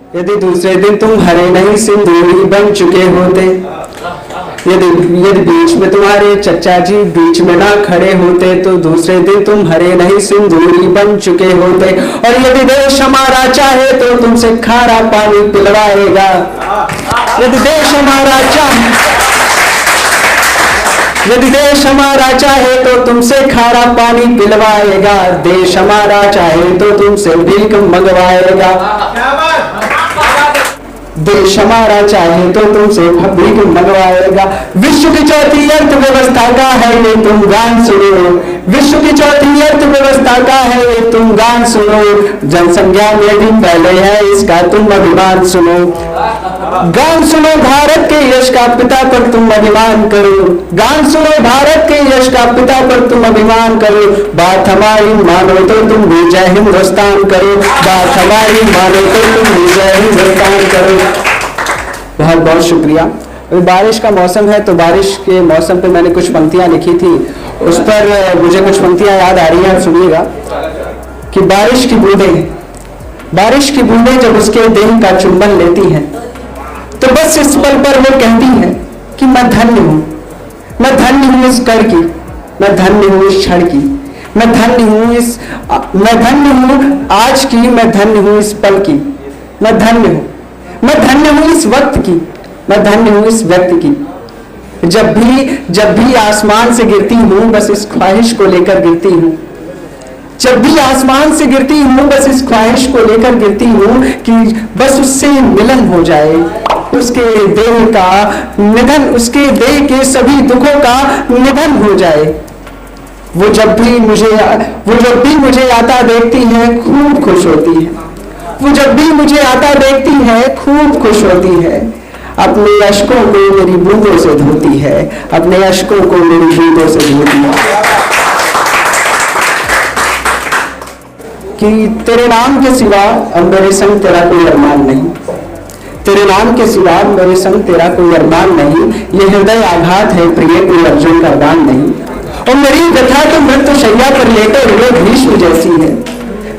यदि दूसरे दिन तुम हरे नहीं सिंदूरी बन चुके होते, यदि यदि बीच में तुम्हारे चचा जी बीच में ना खड़े होते तो दूसरे दिन तुम हरे नहीं सिंदूरी बन चुके होते। और यदि देश हमारा चाहे तो तुमसे खारा पानी पिलवाएगा, यदि देश हमारा चाहे, यदि देश हमारा चाहे तो तुमसे खारा पानी पिलवाएगा, देश हमारा चाहे तो तुमसे भीख मंगवाएगा, देश हमारा चाहे तो तुमसे भीख मंगवाएगा। विश्व की चौथी अर्थव्यवस्था का है ये तुम गान सुनो, विश्व की चौथी अर्थव्यवस्था का है ये तुम गान सुनो, जनसंख्या में भी पहले है इसका तुम अभिमान सुनो, गान सुनो भारत के यश का पिता पर तुम अभिमान करो, गान सुनो भारत के यश का पिता पर तुम अभिमान करो, बात हमारी मानो तो तुम भी जय हिंदुस्तान करो, बात हमारी मानो तो तुम भी जय हिंदुस्तान करो। बहुत बहुत शुक्रिया। अभी बारिश का मौसम है तो बारिश के मौसम पे मैंने कुछ पंक्तियां लिखी थी, उस पर मुझे कुछ पंक्तियां याद आ रही हैं, सुनिएगा कि बारिश की बूंदें, बारिश की बूंदें जब उसके देह का चुंबन लेती हैं तो बस इस पल पर वो कहती है कि मैं धन्य हूं, मैं धन्य हूं इस कर की, मैं धन्य हूं इस क्षण की, मैं धन्य हूं मैं धन्य हूं आज की, मैं धन्य हूं इस पल की, मैं धन्य हूं, मैं धन्य हूं इस वक्त की, मैं धन्य हूं इस व्यक्ति की। जब भी आसमान से गिरती हूं बस इस ख्वाहिश को लेकर गिरती हूं, जब भी आसमान से गिरती हूं बस इस ख्वाहिश को लेकर गिरती हूं कि बस उससे मिलन हो जाए, उसके देह का निधन, उसके देह के सभी दुखों का निधन हो जाए। वो जब भी मुझे आता देखती है खूब खुश होती है, वो जब भी मुझे आता देखती है खूब खुश होती है, अपने अश्कों को मेरी बूंदों से धोती है, अपने अश्कों को मेरी बूंदों से धोती है। कि तेरे नाम के सिवा अब मेरे संग तेरा कोई अरमान नहीं, तेरे नाम के सिवा मेरे संग तेरा कोई अरमान नहीं, ये हृदय आघात है प्रिय कोई अर्जुन का गान नहीं। और मेरी व्यथा तो मृत्यु शैया पर लेटे हुए भीष्म जैसी है,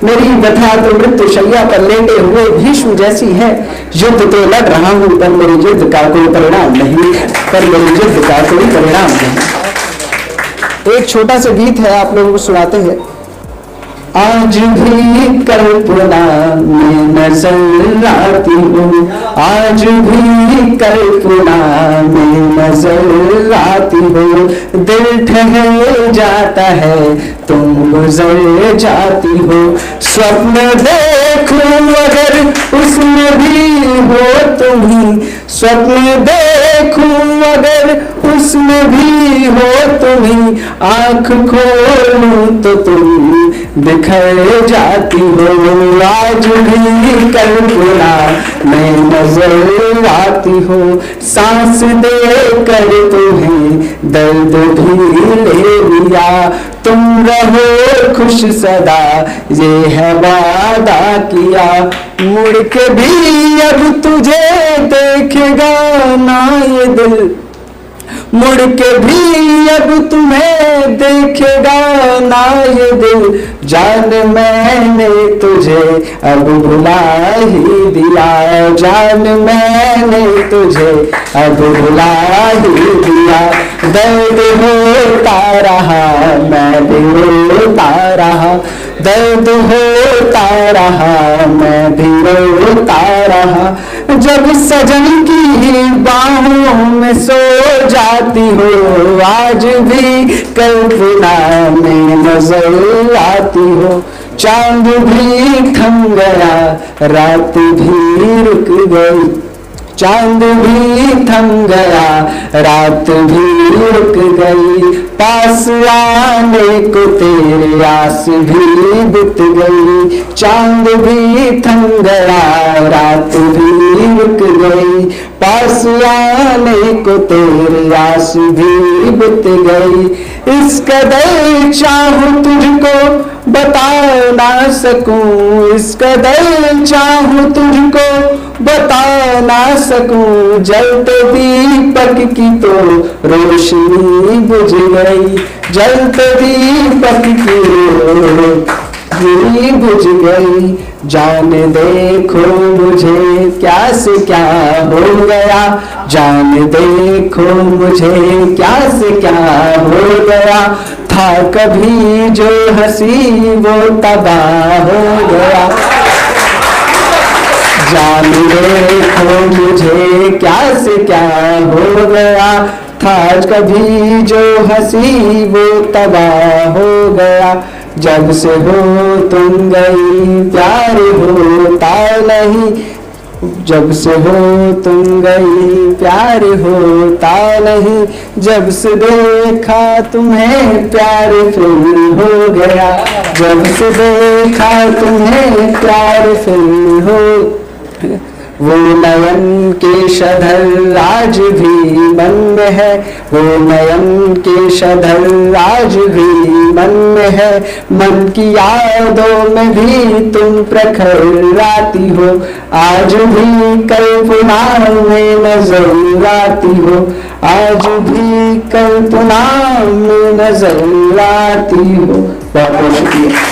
मेरी व्यथा तो मृत्यु शैया पर लेटे हुए भीष्म जैसी है, युद्ध तो लड़ रहा हूं पर मेरी युद्ध का कोई परिणाम नहीं, पर मेरी युद्ध का कोई परिणाम नहीं। एक छोटा सा गीत है, आप लोगों को सुनाते हैं। आज भी कल्पना में नजर आती हूँ, आज भी कल्पना में नजर आती हूँ, दिल ठहर जाता है तुम गुजर जाती हो, स्वप्न देखूं अगर उसमें भी हो तुम ही, स्वप्न देखूं अगर उसमें भी हो तुम ही, आँख खोलूं तो तुम बिखर जाती हो, आज भी कल्पना में नजर आती हो, सांस दे कर तुम्हें दर्द भी ले लिया, तुम रहो खुश सदा ये है वादा किया, मुड़ के भी अब तुझे देखेगा ना ये दिल, मुड़ के भी अब तुम्हें देखेगा ना ये दिल, जान मैंने तुझे अब भुला ही दिया, जान मैंने तुझे अब भुला ही दिया, दर्द होता रहा मैं भी रोता रहा, दर्द होता रहा मैं भी रोता रहा, जब सजन की बाहों में सो जाती हो, आज भी कल्पना में नजर आती हो, चांद भी थम गया रात भी रुक गई, चांद भी थम गया रात भी रुक गई, पास आने को तेरे आस भी बीत गई, चांद भी थम गया रात भी रुक गई, पास आने को तेरे आस भी बीत गई, इस कदर चाहूं तुझको बता ना सकूं, इस कदर चाहूं तुझको बता ना सकूं, जलते दीपक की तो रोशनी बुझ गई, जलते दीपक की रोशनी बुझ गई, जान देखो मुझे क्या से क्या हो गया, जान देखो मुझे क्या से क्या हो गया, था कभी जो हंसी वो तबाह हो गया। जान देखो मुझे क्या से क्या हो गया, था कभी जो हंसी वो तबाह हो गया। जब से हो तुम गई प्यार होता नहीं, जब से हो तुम गई प्यार होता नहीं, जब से देखा तुम्हें प्यार फिर हो गया, जब से देखा तुम्हें प्यार फिर हो। वो नयन के शधर आज भी बंद है, वो नयन के शधर आज भी बंद है, मन की यादों में भी तुम प्रखर आती हो, आज भी कल्पना में नजर आती हो, आज भी कल्पना में नजर आती हो। बहुत बहुत शुक्रिया।